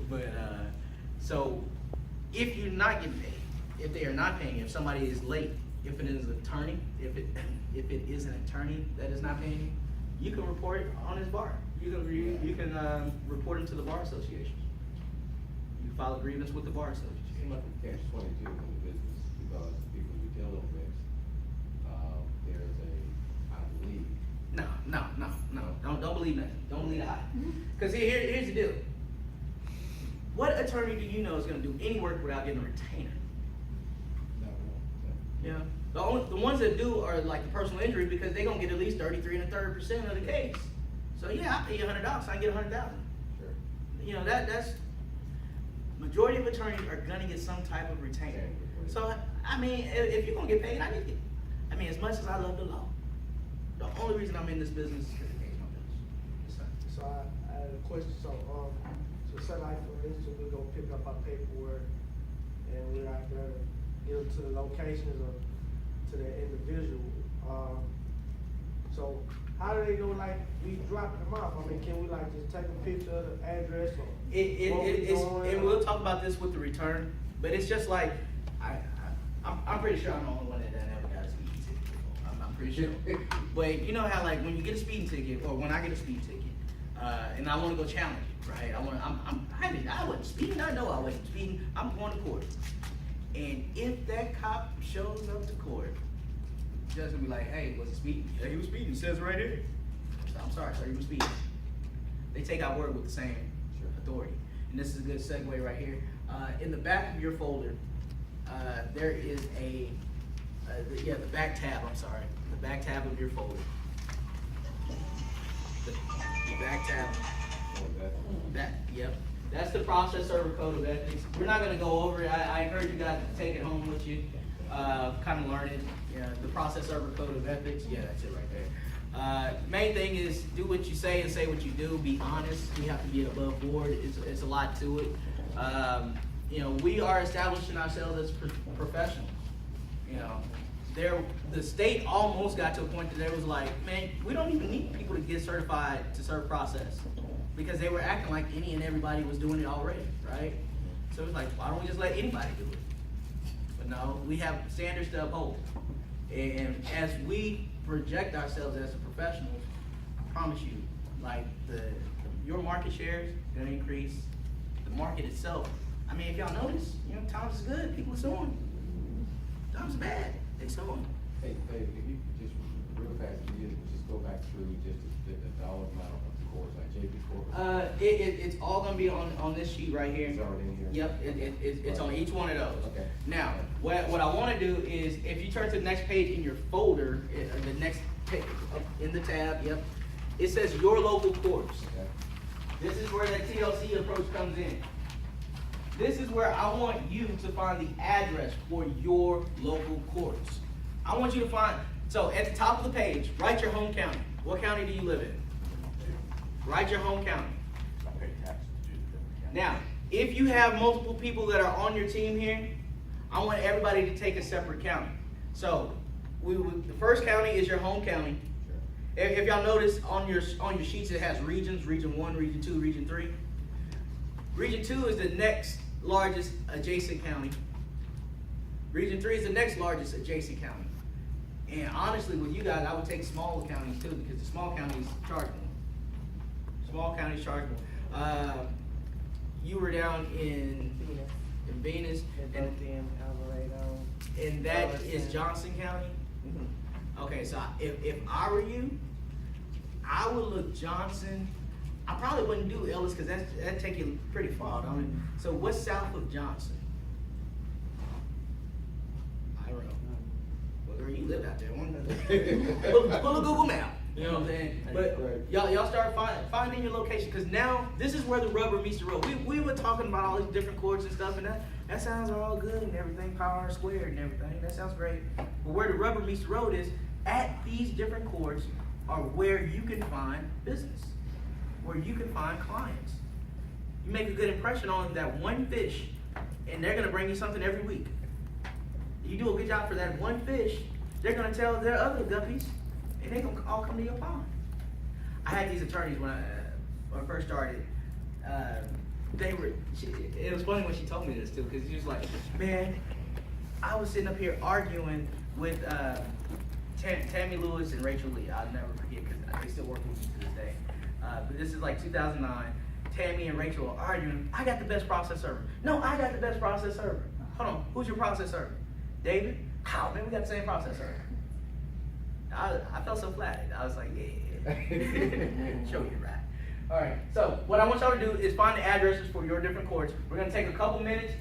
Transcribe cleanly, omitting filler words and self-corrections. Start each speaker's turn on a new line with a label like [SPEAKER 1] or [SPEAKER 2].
[SPEAKER 1] But so if you're not getting paid, if they are not paying you, if somebody is late, if it is an attorney, if it is an attorney that is not paying you, you can report it on his bar. You can report him to the bar association. You file a grievance with the bar association.
[SPEAKER 2] Seems like a catch-22 in the business because the people you dealing with, there's I believe.
[SPEAKER 1] No. Don't believe nothing. Don't believe the eye. Because here's the deal. What attorney do you know is going to do any work without getting a retainer? Yeah. The ones that do are like the personal injury because they're going to get at least 33 1/3% of the case. So yeah, I pay you $100, so I can get $100,000.
[SPEAKER 2] Sure.
[SPEAKER 1] You know, that's majority of attorneys are going to get some type of retainer. So I mean, if you're going to get paid, I need to get. I mean, as much as I love the law, the only reason I'm in this business is because it pays my bills. Yes, sir.
[SPEAKER 3] So I had a question. So say like for instance, we go pick up our paperwork, and we're out there to give to the locations or to the individual. So how do they know like we dropping them off? I mean, can we like just take a picture of the address or
[SPEAKER 1] And we'll talk about this with the return, but it's just like I'm pretty sure I'm the only one that ever got a speeding ticket before. I'm pretty sure. But you know how like when you get a speeding ticket, or when I get a speeding ticket, and I want to go challenge it, right? I wasn't speeding. I know I wasn't speeding. I'm going to court, and if that cop shows up to court, the judge will be like, "Hey, was he speeding?" "Yeah, he was speeding. It says right here." So, "I'm sorry, sir, he was speeding." They take our word with the same authority, and this is a good segue right here. In the back of your folder, there is the back tab. I'm sorry, the back tab of your folder. The back tab. Yep. That's the process server code of ethics. We're not going to go over it. I encourage you guys to take it home with you, kind of learn it. Yeah, the process server code of ethics. Yeah, that's it right there. Main thing is do what you say and say what you do. Be honest. You have to be above board. It's a lot to it. You know, we are establishing ourselves as professionals. You know, the state almost got to a point that they was like, man, we don't even need people to get certified to serve process, because they were acting like any and everybody was doing it already, right? So it's like, why don't we just let anybody do it? But no, we have standards to uphold. And as we project ourselves as professionals, I promise you, like your market share is gonna increase. The market itself. I mean, if y'all notice, you know, times is good. People are suing. Times is bad. They suing.
[SPEAKER 2] Hey, if you could just real fast, you just go back through just the dollar amount of the course, like JP Corp.
[SPEAKER 1] It's all gonna be on this sheet right here.
[SPEAKER 2] It's already in here.
[SPEAKER 1] Yep, it's on each one of those.
[SPEAKER 2] Okay.
[SPEAKER 1] Now, what I want to do is, if you turn to the next page in your folder, the next page, up in the tab, yep, it says your local courts.
[SPEAKER 2] Okay.
[SPEAKER 1] This is where that TLC approach comes in. This is where I want you to find the address for your local courts. I want you to find, so at the top of the page, write your home county. What county do you live in? Write your home county. Now, if you have multiple people that are on your team here, I want everybody to take a separate county. So, the first county is your home county. If y'all notice on your sheets, it has regions: Region 1, Region 2, Region 3. Region 2 is the next largest adjacent county. Region 3 is the next largest adjacent county. And honestly, with you guys, I would take smaller counties too, because the small counties charge more. Small counties charge more. You were down in Venus, and that is Johnson County. Okay, so if I were you, I would look Johnson. I probably wouldn't do Ellis because that'd take you pretty far, don't it? So what's south of Johnson? I don't know. Well, girl, you live out there. Pull a Google map. You know what I'm saying? But y'all start finding your location, because now this is where the rubber meets the road. We were talking about all these different courts and stuff, and that sounds all good and everything, power squared and everything. That sounds great. But where the rubber meets the road is at these different courts are where you can find business, where you can find clients. You make a good impression on that one fish, and they're gonna bring you something every week. You do a good job for that one fish, they're gonna tell their other guppies, and they're gonna all come to your pond. I had these attorneys when I first started. it was funny when she told me this too, because she was like, man, I was sitting up here arguing with Tammy Lewis and Rachel Lee. I'll never forget because they still work with me to this day. But this is like 2009. Tammy and Rachel are arguing. I got the best process server. No, I got the best process server. Hold on, who's your process server? David? How? Man, we got the same process server. I felt so flattered. I was like, yeah. Show you right. All right, so what I want y'all to do is find the addresses for your different courts. We're going to take a couple minutes